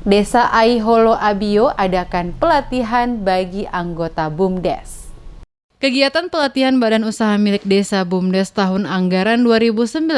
Desa Aiholo Abio adakan pelatihan bagi anggota BUMDes. Kegiatan pelatihan Badan Usaha Milik Desa BUMDes tahun anggaran 2019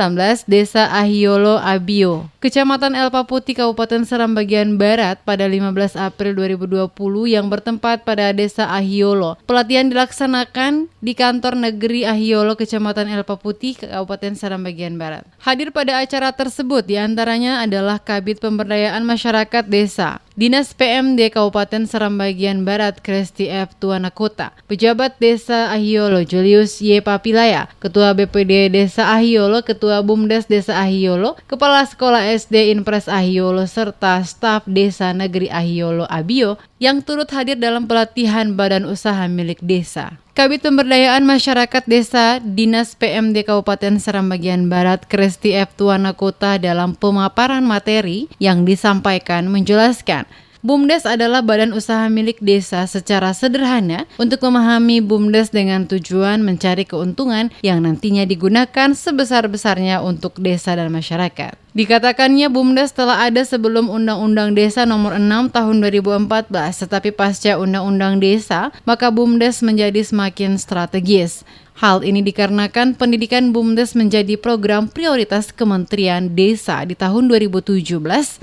Desa Aiholo Abio, Kecamatan Elpa Putih, Kabupaten Seram bagian Barat pada 15 April 2020 yang bertempat pada Desa Aiholo. Pelatihan dilaksanakan di Kantor Negeri Aiholo, Kecamatan Elpa Putih, Kabupaten Seram bagian Barat. Hadir pada acara tersebut diantaranya adalah Kabid Pemberdayaan Masyarakat Desa, Dinas PMD Kabupaten Seram bagian Barat Kresti F. Tuanakota, Pejabat Desa Aiholo Julius Y. Papilaya, Ketua BPD Desa Aiholo, Ketua BUMDes Desa Aiholo, Kepala Sekolah SD Inpres Aiholo, serta staf Desa Negeri Aiholo Abio yang turut hadir dalam pelatihan Badan Usaha Milik Desa. Kabid Pemberdayaan Masyarakat Desa Dinas PMD Kabupaten Seram bagian Barat Kresti F. Tuanakota dalam pemaparan materi yang disampaikan menjelaskan BUMDes adalah badan usaha milik desa secara sederhana untuk memahami BUMDes dengan tujuan mencari keuntungan yang nantinya digunakan sebesar-besarnya untuk desa dan masyarakat. Dikatakannya BUMDes telah ada sebelum Undang-Undang Desa Nomor 6 Tahun 2014, tetapi pasca Undang-Undang Desa, maka BUMDes menjadi semakin strategis. Hal ini dikarenakan pendidikan BUMDes menjadi program prioritas Kementerian Desa di tahun 2017.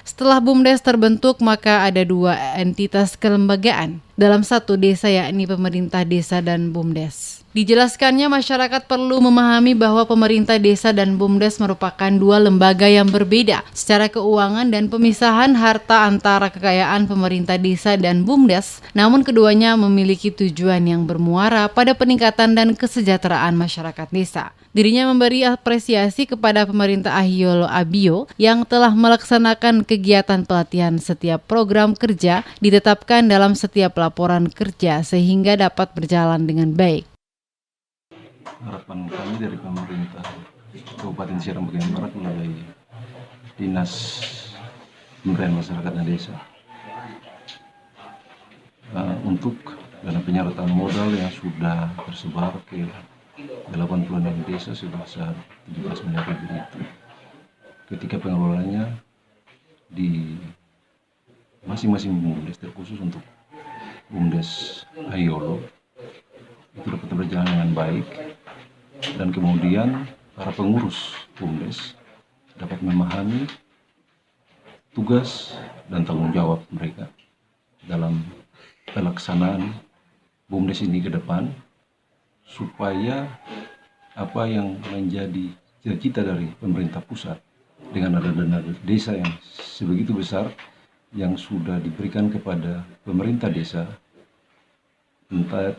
Setelah BUMDes terbentuk, maka ada dua entitas kelembagaan dalam satu desa, yakni pemerintah desa dan BUMDes. Dijelaskannya masyarakat perlu memahami bahwa pemerintah desa dan BUMDes merupakan dua lembaga yang berbeda secara keuangan dan pemisahan harta antara kekayaan pemerintah desa dan BUMDes, namun keduanya memiliki tujuan yang bermuara pada peningkatan dan kesejahteraan masyarakat desa. Dirinya memberi apresiasi kepada pemerintah Aiholo Abio yang telah melaksanakan kegiatan pelatihan setiap program kerja ditetapkan dalam setiap laporan kerja sehingga dapat berjalan dengan baik. Harapan kami dari pemerintah Kabupaten Seram bagian Barat melalui Dinas Pemberdayaan Masyarakat dan Desa untuk dana penyertaan modal yang sudah tersebar ke 86 desa sebesar 17 miliar lebih itu. Ketika pengelolaannya di masing-masing BUMDes, terkhusus untuk BUMDes Aiholo, itu dapat berjalan dengan baik, dan kemudian para pengurus BUMDes dapat memahami tugas dan tanggung jawab mereka dalam pelaksanaan BUMDes ini ke depan, supaya apa yang menjadi cita-cita dari pemerintah pusat dengan ada dana desa yang sebegitu besar yang sudah diberikan kepada pemerintah desa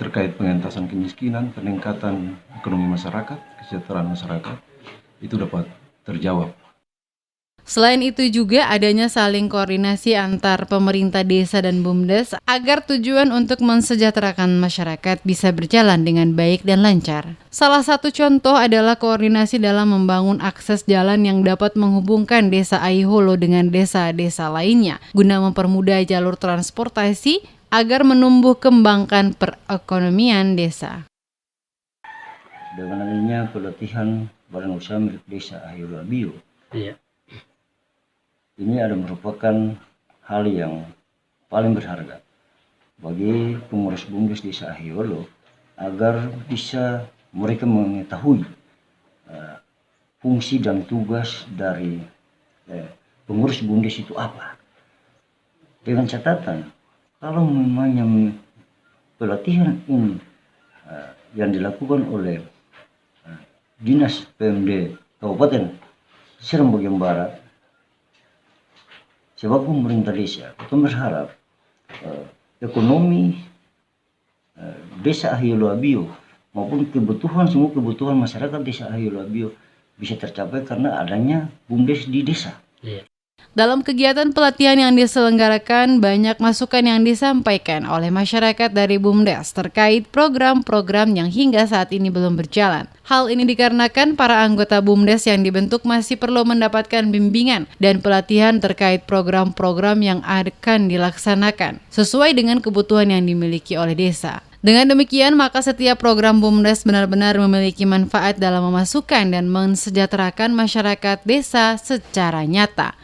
terkait pengentasan kemiskinan, peningkatan ekonomi masyarakat, kesejahteraan masyarakat, itu dapat terjawab. Selain itu juga adanya saling koordinasi antar pemerintah desa dan BUMDes agar tujuan untuk mensejahterakan masyarakat bisa berjalan dengan baik dan lancar. Salah satu contoh adalah koordinasi dalam membangun akses jalan yang dapat menghubungkan Desa Aiholo dengan desa-desa lainnya guna mempermudah jalur transportasi agar menumbuh kembangkan perekonomian desa. Dengan adanya pelatihan Badan Usaha Milik Desa Aiholo Abio, ini ada merupakan hal yang paling berharga bagi pengurus BUMDes Desa Aiholo agar bisa mereka mengetahui fungsi dan tugas dari pengurus BUMDes itu apa. Dengan catatan, kalau memangnya pelatihan ini yang dilakukan oleh Dinas PMD Kabupaten Seram bagian Barat, sebab pemerintah desa, kita berharap ekonomi Desa Aiholo Abio maupun semua kebutuhan masyarakat Desa Aiholo Abio bisa tercapai karena adanya BUMDes di desa. Dalam kegiatan pelatihan yang diselenggarakan, banyak masukan yang disampaikan oleh masyarakat dari BUMDes terkait program-program yang hingga saat ini belum berjalan. Hal ini dikarenakan para anggota BUMDes yang dibentuk masih perlu mendapatkan bimbingan dan pelatihan terkait program-program yang akan dilaksanakan sesuai dengan kebutuhan yang dimiliki oleh desa. Dengan demikian, maka setiap program BUMDes benar-benar memiliki manfaat dalam memasukkan dan mensejahterakan masyarakat desa secara nyata.